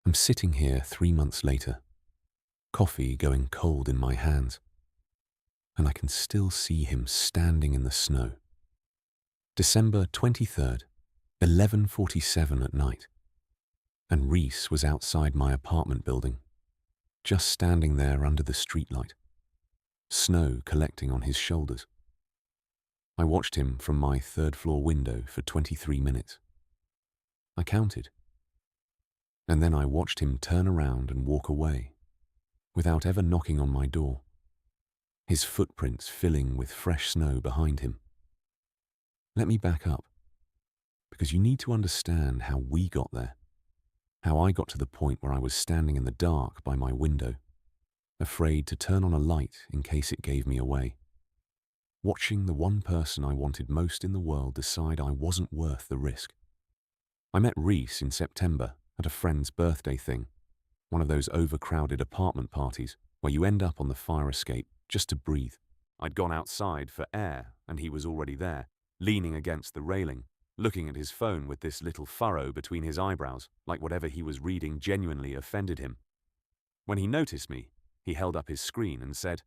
I'm sitting here 3 months later, coffee going cold in my hands, and I can still see him standing in the snow. December 23rd, 11:47 at night, and Reese was outside my apartment building, just standing there under the streetlight, snow collecting on his shoulders. I watched him from my third-floor window for 23 minutes. I counted. And then I watched him turn around and walk away, without ever knocking on my door, his footprints filling with fresh snow behind him. Let me back up, because you need to understand how we got there, how I got to the point where I was standing in the dark by my window, afraid to turn on a light in case it gave me away, watching the one person I wanted most in the world decide I wasn't worth the risk. I met Reese in September at a friend's birthday thing, one of those overcrowded apartment parties where you end up on the fire escape just to breathe. I'd gone outside for air, and he was already there, leaning against the railing, looking at his phone with this little furrow between his eyebrows, like whatever he was reading genuinely offended him. When he noticed me, he held up his screen and said,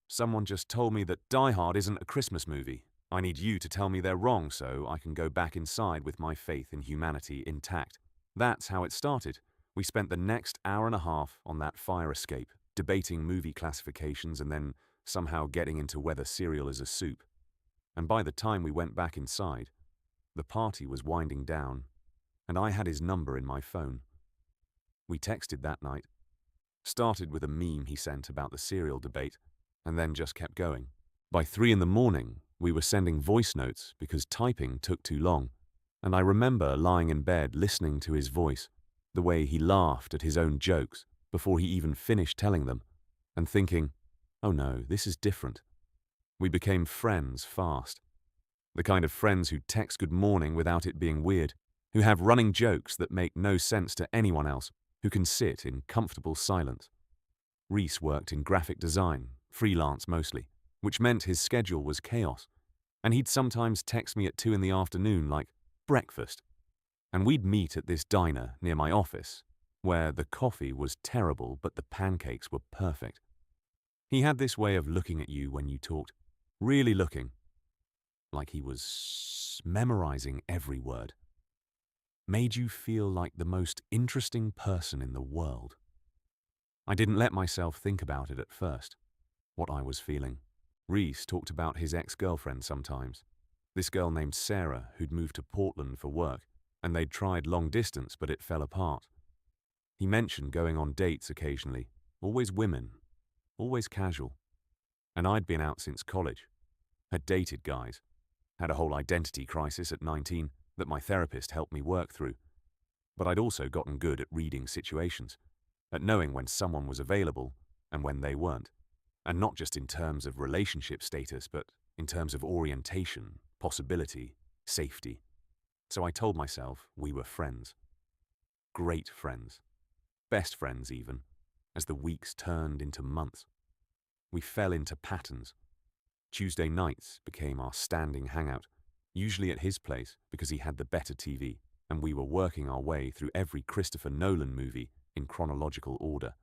"Someone just told me that Die Hard isn't a Christmas movie. I need you to tell me they're wrong so I can go back inside with my faith in humanity intact." That's how it started. We spent the next hour and a half on that fire escape, debating movie classifications and then somehow getting into whether cereal is a soup. And by the time we went back inside, the party was winding down, and I had his number in my phone. We texted that night, started with a meme he sent about the cereal debate, and then just kept going. By 3 in the morning, we were sending voice notes because typing took too long, and I remember lying in bed listening to his voice, the way he laughed at his own jokes before he even finished telling them, and thinking, oh no, this is different. We became friends fast. The kind of friends who text good morning without it being weird, who have running jokes that make no sense to anyone else, who can sit in comfortable silence. Reese worked in graphic design, freelance mostly, which meant his schedule was chaos, and he'd sometimes text me at 2 in the afternoon like, breakfast. And we'd meet at this diner near my office, where the coffee was terrible but the pancakes were perfect. He had this way of looking at you when you talked, really looking, like he was memorizing every word. Made you feel like the most interesting person in the world. I didn't let myself think about it at first, what I was feeling. Reese talked about his ex-girlfriend sometimes. This girl named Sarah who'd moved to Portland for work, and they'd tried long distance but it fell apart. He mentioned going on dates occasionally, always women, always casual. And I'd been out since college, had dated guys, had a whole identity crisis at 19 that my therapist helped me work through. But I'd also gotten good at reading situations, at knowing when someone was available and when they weren't. And not just in terms of relationship status, but in terms of orientation, possibility, safety. So I told myself we were friends. Great friends. Best friends even, as the weeks turned into months. We fell into patterns. Tuesday nights became our standing hangout, usually at his place because he had the better TV, and we were working our way through every Christopher Nolan movie in chronological order.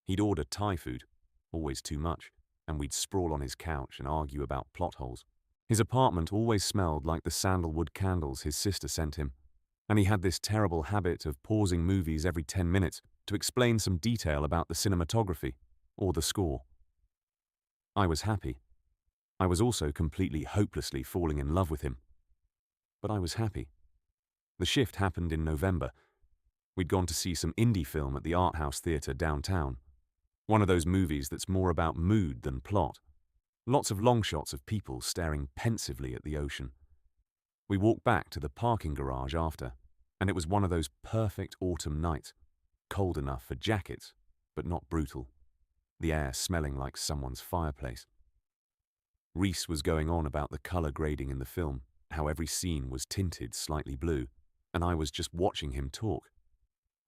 He'd order Thai food, always too much, and we'd sprawl on his couch and argue about plot holes. His apartment always smelled like the sandalwood candles his sister sent him, and he had this terrible habit of pausing movies every 10 minutes to explain some detail about the cinematography or the score. I was happy. I was also completely hopelessly falling in love with him. But I was happy. The shift happened in November. We'd gone to see some indie film at the Art House Theatre downtown. One of those movies that's more about mood than plot. Lots of long shots of people staring pensively at the ocean. We walked back to the parking garage after, and it was one of those perfect autumn nights, cold enough for jackets, but not brutal. The air smelling like someone's fireplace. Reese was going on about the color grading in the film, how every scene was tinted slightly blue, and I was just watching him talk,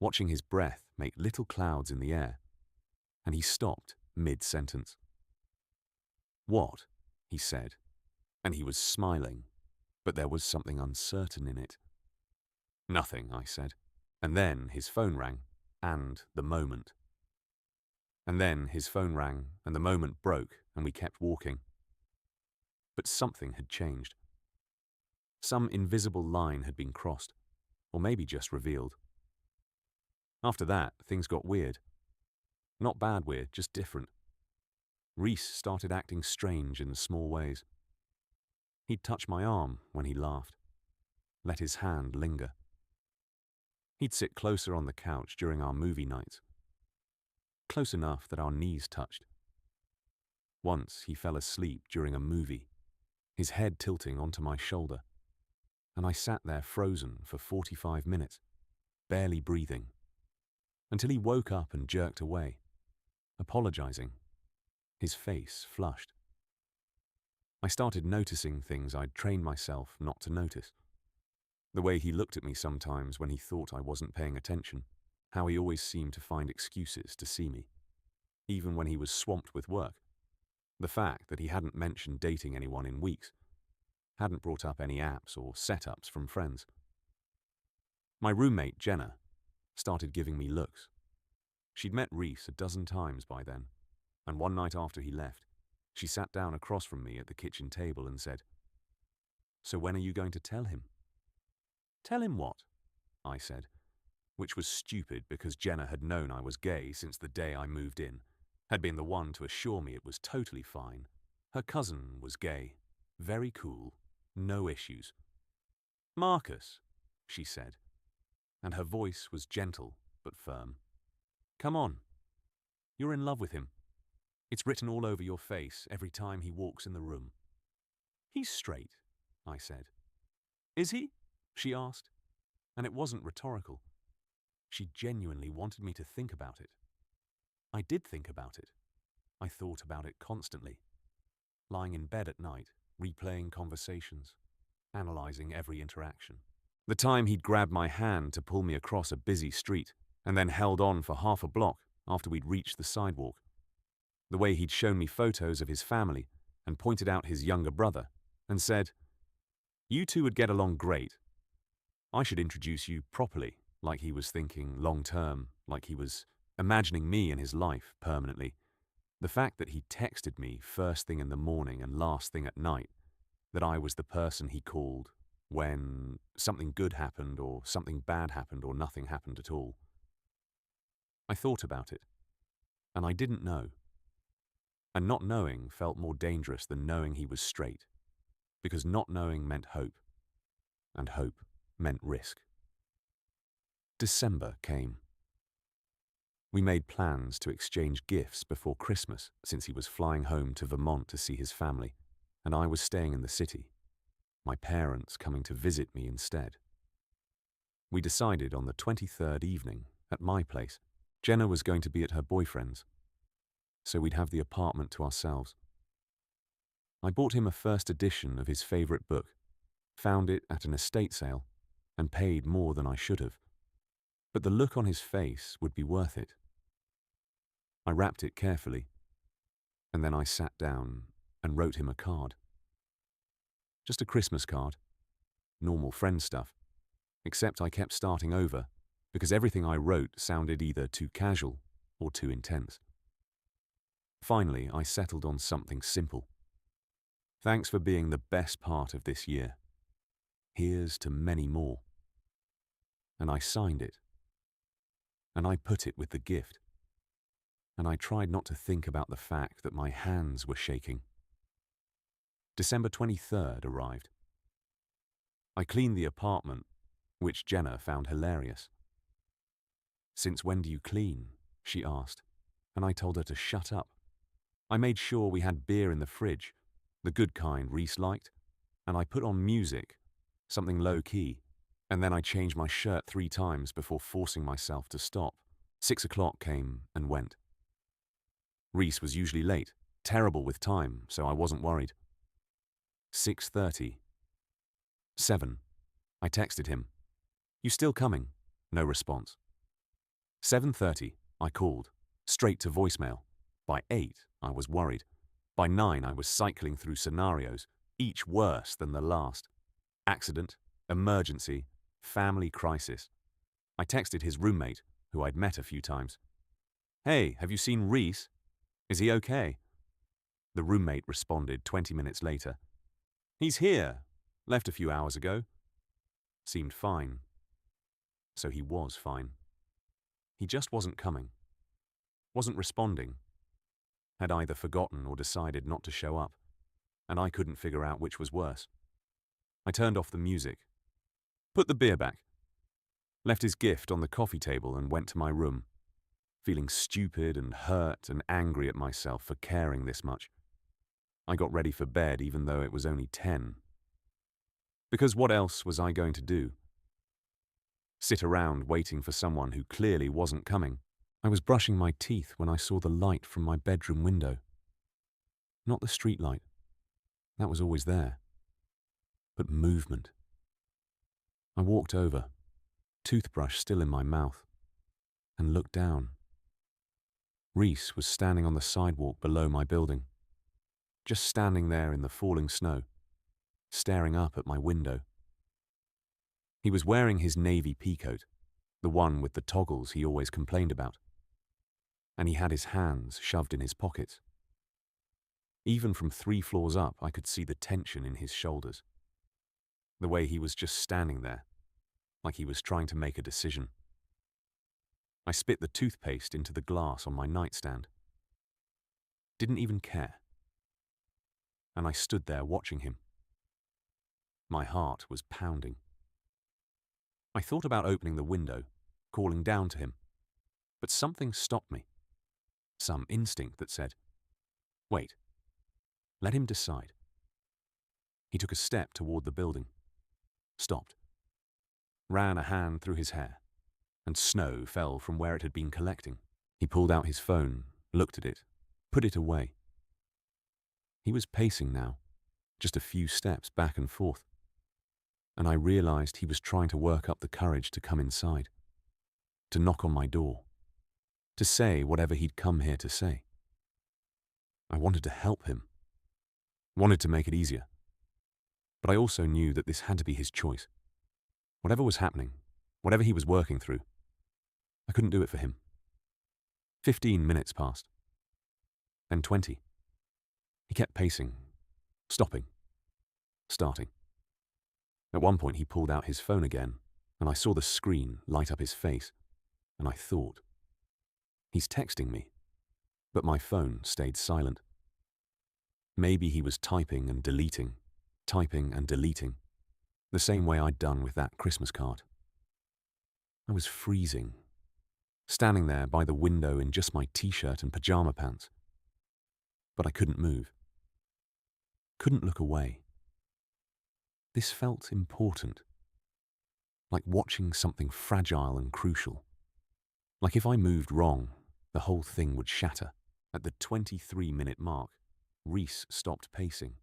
watching his breath make little clouds in the air. And he stopped mid-sentence. "What?" he said, and he was smiling, but there was something uncertain in it. "Nothing," I said, and then his phone rang. and the moment. And then his phone rang and the moment broke and we kept walking. But something had changed. Some invisible line had been crossed, or maybe just revealed. After that, things got weird. Not bad weird, just different. Reese started acting strange in small ways. He'd touch my arm when he laughed, let his hand linger. He'd sit closer on the couch during our movie nights, close enough that our knees touched. Once he fell asleep during a movie, his head tilting onto my shoulder, and I sat there frozen for 45 minutes, barely breathing, until he woke up and jerked away, apologizing, his face flushed. I started noticing things I'd trained myself not to notice. The way he looked at me sometimes when he thought I wasn't paying attention, how he always seemed to find excuses to see me, even when he was swamped with work. The fact that he hadn't mentioned dating anyone in weeks, hadn't brought up any apps or setups from friends. My roommate, Jenna, started giving me looks. She'd met Reese a dozen times by then, and one night after he left, she sat down across from me at the kitchen table and said, "So when are you going to tell him?" "Tell him what?" I said, which was stupid because Jenna had known I was gay since the day I moved in, had been the one to assure me it was totally fine. Her cousin was gay, very cool, no issues. "Marcus," she said, and her voice was gentle but firm. "Come on. You're in love with him. It's written all over your face every time he walks in the room." "He's straight," I said. "Is he?" she asked, and it wasn't rhetorical. She genuinely wanted me to think about it. I did think about it. I thought about it constantly, lying in bed at night, replaying conversations, analyzing every interaction. The time he'd grabbed my hand to pull me across a busy street and then held on for half a block after we'd reached the sidewalk. The way he'd shown me photos of his family and pointed out his younger brother and said, "You two would get along great. I should introduce you properly," like he was thinking long-term, like he was imagining me in his life permanently. The fact that he texted me first thing in the morning and last thing at night, that I was the person he called when something good happened or something bad happened or nothing happened at all. I thought about it, and I didn't know. And not knowing felt more dangerous than knowing he was straight, because not knowing meant hope, and hope meant risk. December came. We made plans to exchange gifts before Christmas since he was flying home to Vermont to see his family, and I was staying in the city, my parents coming to visit me instead. We decided on the 23rd evening, at my place, Jenna was going to be at her boyfriend's, so we'd have the apartment to ourselves. I bought him a first edition of his favorite book, found it at an estate sale, and paid more than I should have. But the look on his face would be worth it. I wrapped it carefully, and then I sat down and wrote him a card. Just a Christmas card, normal friend stuff, except I kept starting over because everything I wrote sounded either too casual or too intense. Finally, I settled on something simple. "Thanks for being the best part of this year. Here's to many more." And I signed it. And I put it with the gift. And I tried not to think about the fact that my hands were shaking. December 23rd arrived. I cleaned the apartment, which Jenna found hilarious. "Since when do you clean?" she asked, and I told her to shut up. I made sure we had beer in the fridge, the good kind Reese liked, and I put on music, something low-key, and then I changed my shirt 3 times before forcing myself to stop. 6 o'clock came and went. Reese was usually late, terrible with time, so I wasn't worried. 6:30. 7. I texted him. "You still coming?" No response. 7:30. I called, straight to voicemail. By 8, I was worried. By 9, I was cycling through scenarios, each worse than the last. Accident, emergency, family crisis. I texted his roommate, who I'd met a few times. "Hey, have you seen Reese? Is he okay?" The roommate responded 20 minutes later. "He's here. Left a few hours ago." Seemed fine. So he was fine. He just wasn't coming. Wasn't responding. Had either forgotten or decided not to show up, and I couldn't figure out which was worse. I turned off the music. Put the beer back. Left his gift on the coffee table and went to my room, feeling stupid and hurt and angry at myself for caring this much. I got ready for bed even though it was only 10. Because what else was I going to do? Sit around waiting for someone who clearly wasn't coming? I was brushing my teeth when I saw the light from my bedroom window. Not the street light. That was always there. But movement. I walked over, toothbrush still in my mouth, and looked down. Reese was standing on the sidewalk below my building, just standing there in the falling snow, staring up at my window. He was wearing his navy peacoat, the one with the toggles he always complained about, and he had his hands shoved in his pockets. Even from 3 floors up, I could see the tension in his shoulders, the way he was just standing there, like he was trying to make a decision. I spit the toothpaste into the glass on my nightstand. Didn't even care. And I stood there watching him. My heart was pounding. I thought about opening the window, calling down to him, but something stopped me. Some instinct that said, "Wait, let him decide." He took a step toward the building, stopped, ran a hand through his hair, and snow fell from where it had been collecting. He pulled out his phone, looked at it, put it away. He was pacing now, just a few steps back and forth, and I realized he was trying to work up the courage to come inside, to knock on my door, to say whatever he'd come here to say. I wanted to help him, wanted to make it easier, but I also knew that this had to be his choice. Whatever was happening, whatever he was working through, I couldn't do it for him. 15 minutes passed. Then 20. He kept pacing, stopping, starting. At one point he pulled out his phone again, and I saw the screen light up his face, and I thought, he's texting me, but my phone stayed silent. Maybe he was typing and deleting, the same way I'd done with that Christmas card. I was freezing, standing there by the window in just my t-shirt and pajama pants. But I couldn't move. Couldn't look away. This felt important. Like watching something fragile and crucial. Like if I moved wrong, the whole thing would shatter. At the 23-minute mark, Reese stopped pacing.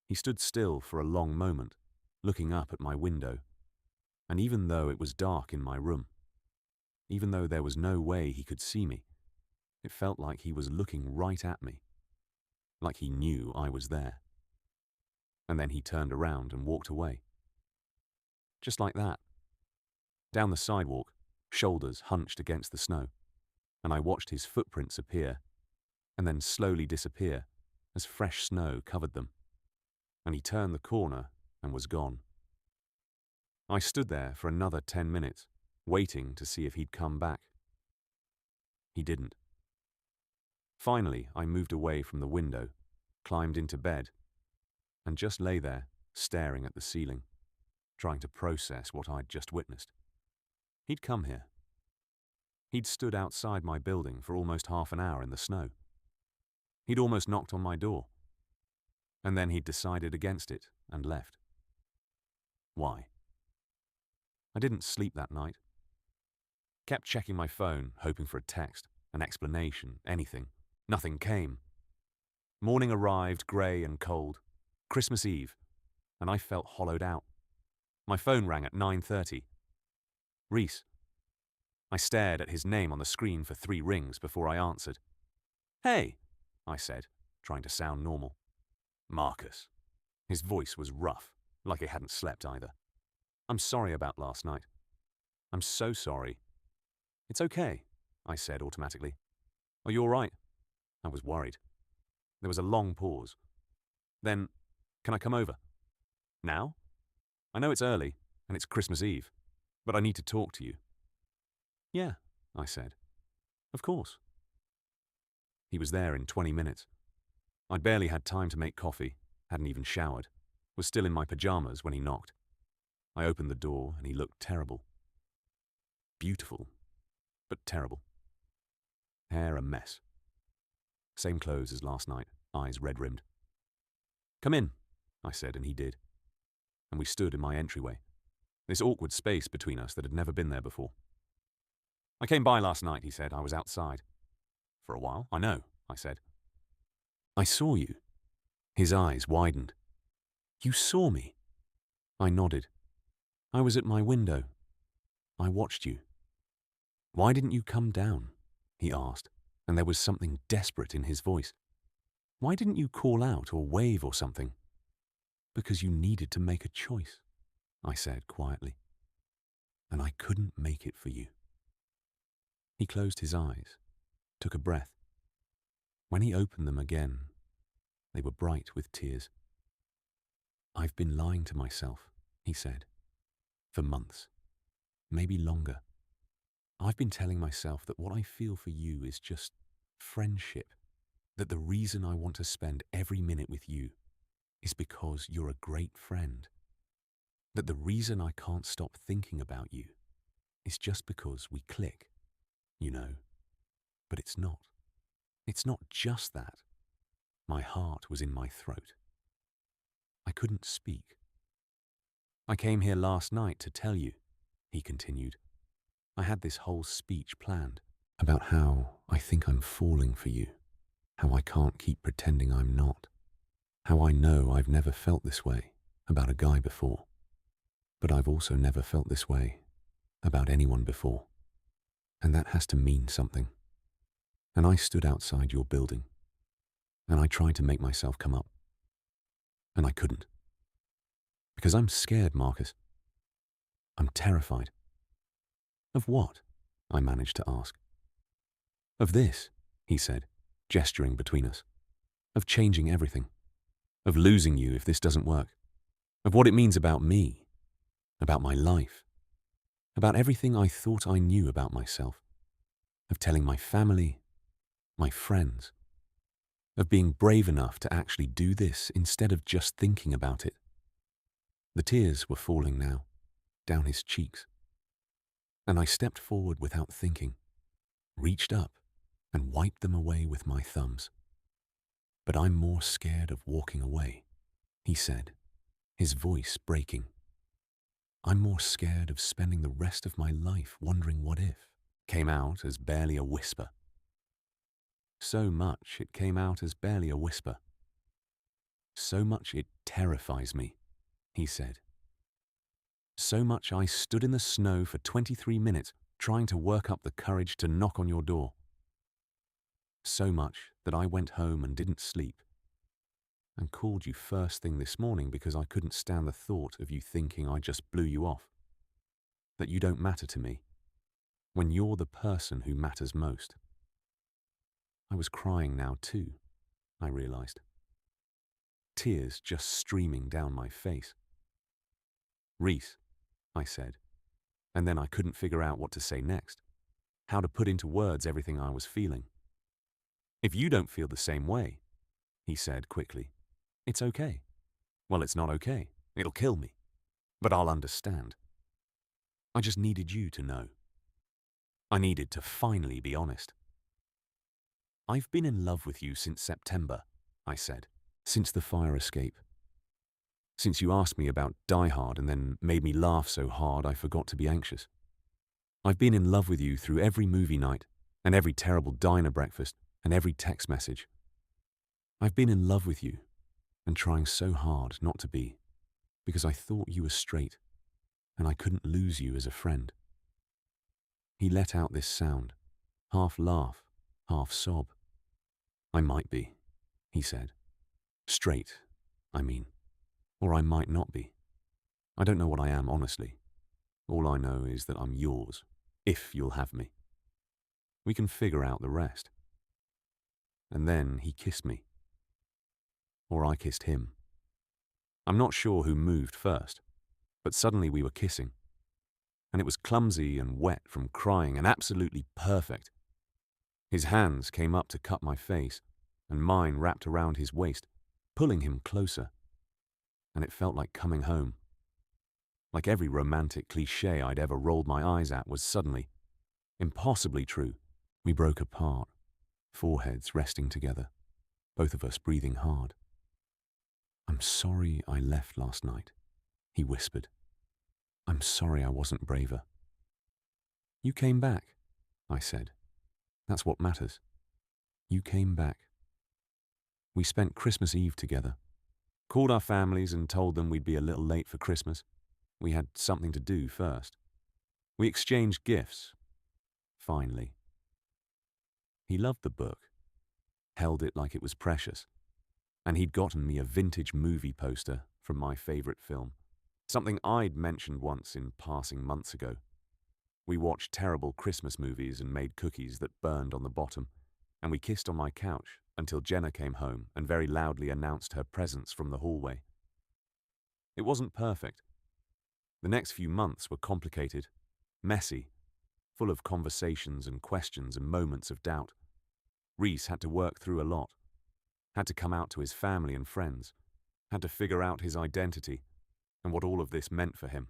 He stood still for a long moment, looking up at my window. And even though it was dark in my room, even though there was no way he could see me, it felt like he was looking right at me, like he knew I was there. And then he turned around and walked away. Just like that. Down the sidewalk, shoulders hunched against the snow, and I watched his footprints appear, and then slowly disappear as fresh snow covered them. And he turned the corner and was gone. I stood there for another 10 minutes, waiting to see if he'd come back. He didn't. Finally, I moved away from the window, climbed into bed, and just lay there, staring at the ceiling, trying to process what I'd just witnessed. He'd come here. He'd stood outside my building for almost half an hour in the snow. He'd almost knocked on my door. And then he'd decided against it and left. Why? I didn't sleep that night. Kept checking my phone, hoping for a text, an explanation, anything. Nothing came. Morning arrived, grey and cold. Christmas Eve, and I felt hollowed out. My phone rang at 9:30. Reese. I stared at his name on the screen for 3 rings before I answered. "Hey," I said, trying to sound normal. "Marcus." His voice was rough, like he hadn't slept either. "I'm sorry about last night. I'm so sorry." It's okay, I said automatically. Are you all right? I was worried. There was a long pause. Then, can I come over? Now? I know it's early, and it's Christmas Eve, but I need to talk to you. Yeah, I said. Of course. He was there in 20 minutes. I'd barely had time to make coffee, hadn't even showered, was still in my pajamas when he knocked. I opened the door and he looked terrible. Beautiful, but terrible. Hair a mess. Same clothes as last night, eyes red-rimmed. Come in, I said, and he did. And we stood in my entryway, this awkward space between us that had never been there before. I came by last night, he said. I was outside. For a while? I know, I said. I saw you. His eyes widened. You saw me? I nodded. I was at my window. I watched you. Why didn't you come down? He asked, and there was something desperate in his voice. Why didn't you call out or wave or something? Because you needed to make a choice, I said quietly. And I couldn't make it for you. He closed his eyes, took a breath. When he opened them again, they were bright with tears. I've been lying to myself, he said, for months, maybe longer. I've been telling myself that what I feel for you is just friendship, that the reason I want to spend every minute with you is because you're a great friend, that the reason I can't stop thinking about you is just because we click, you know. But it's not. It's not just that. My heart was in my throat. I couldn't speak. I came here last night to tell you, he continued. I had this whole speech planned about how I think I'm falling for you, how I can't keep pretending I'm not, how I know I've never felt this way about a guy before, but I've also never felt this way about anyone before, and that has to mean something. And I stood outside your building, and I tried to make myself come up, and I couldn't. Because I'm scared, Marcus. I'm terrified. Of what? I managed to ask. Of this, he said, gesturing between us. Of changing everything. Of losing you if this doesn't work. Of what it means about me. About my life. About everything I thought I knew about myself. Of telling my family, my friends. Of being brave enough to actually do this instead of just thinking about it. The tears were falling now, down his cheeks. And I stepped forward without thinking, reached up and wiped them away with my thumbs. But I'm more scared of walking away, he said, his voice breaking. I'm more scared of spending the rest of my life wondering what if, came out as barely a whisper. So much it came out as barely a whisper. So much it terrifies me, he said. So much I stood in the snow for 23 minutes trying to work up the courage to knock on your door. So much that I went home and didn't sleep and called you first thing this morning because I couldn't stand the thought of you thinking I just blew you off, that you don't matter to me, when you're the person who matters most. I was crying now too, I realized. Tears just streaming down my face. Reese, I said, and then I couldn't figure out what to say next, how to put into words everything I was feeling. If you don't feel the same way, he said quickly, it's okay. Well, it's not okay. It'll kill me. But I'll understand. I just needed you to know. I needed to finally be honest. I've been in love with you since September, I said, since the fire escape. Since you asked me about Die Hard and then made me laugh so hard I forgot to be anxious. I've been in love with you through every movie night and every terrible diner breakfast and every text message. I've been in love with you and trying so hard not to be because I thought you were straight and I couldn't lose you as a friend. He let out this sound, half laugh, half sob. I might be, he said. Straight, I mean. Or I might not be. I don't know what I am, honestly. All I know is that I'm yours, if you'll have me. We can figure out the rest. And then he kissed me. Or I kissed him. I'm not sure who moved first, but suddenly we were kissing. And it was clumsy and wet from crying and absolutely perfect. His hands came up to cut my face, and mine wrapped around his waist, pulling him closer. And it felt like coming home. Like every romantic cliché I'd ever rolled my eyes at was suddenly, impossibly true. We broke apart, foreheads resting together, both of us breathing hard. "I'm sorry I left last night," he whispered. "I'm sorry I wasn't braver." "You came back," I said. "That's what matters. You came back." We spent Christmas Eve together, called our families and told them we'd be a little late for Christmas. We had something to do first. We exchanged gifts. Finally. He loved the book, held it like it was precious, and he'd gotten me a vintage movie poster from my favorite film, something I'd mentioned once in passing months ago. We watched terrible Christmas movies and made cookies that burned on the bottom, and we kissed on my couch until Jenna came home and very loudly announced her presence from the hallway. It wasn't perfect. The next few months were complicated, messy, full of conversations and questions and moments of doubt. Reese had to work through a lot, had to come out to his family and friends, had to figure out his identity and what all of this meant for him.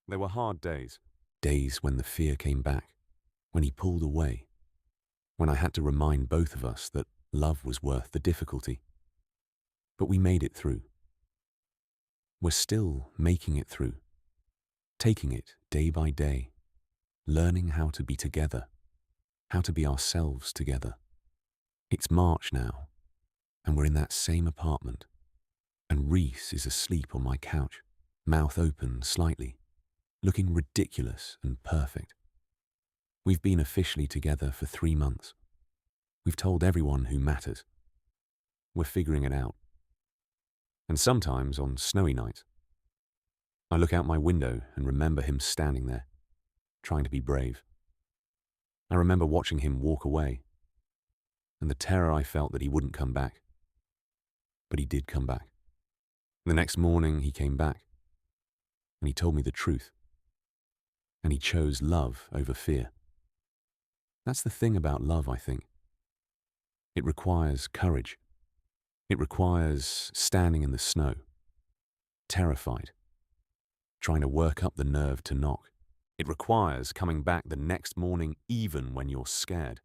There were hard days. Days when the fear came back, when he pulled away, when I had to remind both of us that love was worth the difficulty. But we made it through. We're still making it through, taking it day by day, learning how to be together, how to be ourselves together. It's March now, and we're in that same apartment, and Reese is asleep on my couch, mouth open slightly, looking ridiculous and perfect. We've been officially together for 3 months. We've told everyone who matters. We're figuring it out. And sometimes on snowy nights, I look out my window and remember him standing there, trying to be brave. I remember watching him walk away, and the terror I felt that he wouldn't come back. But he did come back. The next morning he came back, and he told me the truth. And he chose love over fear. That's the thing about love, I think. It requires courage. It requires standing in the snow, terrified, trying to work up the nerve to knock. It requires coming back the next morning even when you're scared.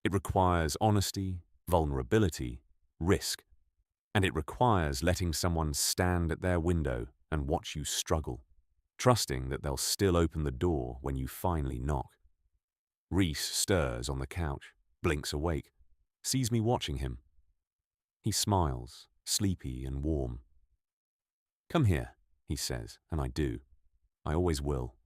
It requires honesty, vulnerability, risk. And it requires letting someone stand at their window and watch you struggle, trusting that they'll still open the door when you finally knock. Reese stirs on the couch, blinks awake, sees me watching him. He smiles, sleepy and warm. "Come here," he says, and I do. I always will.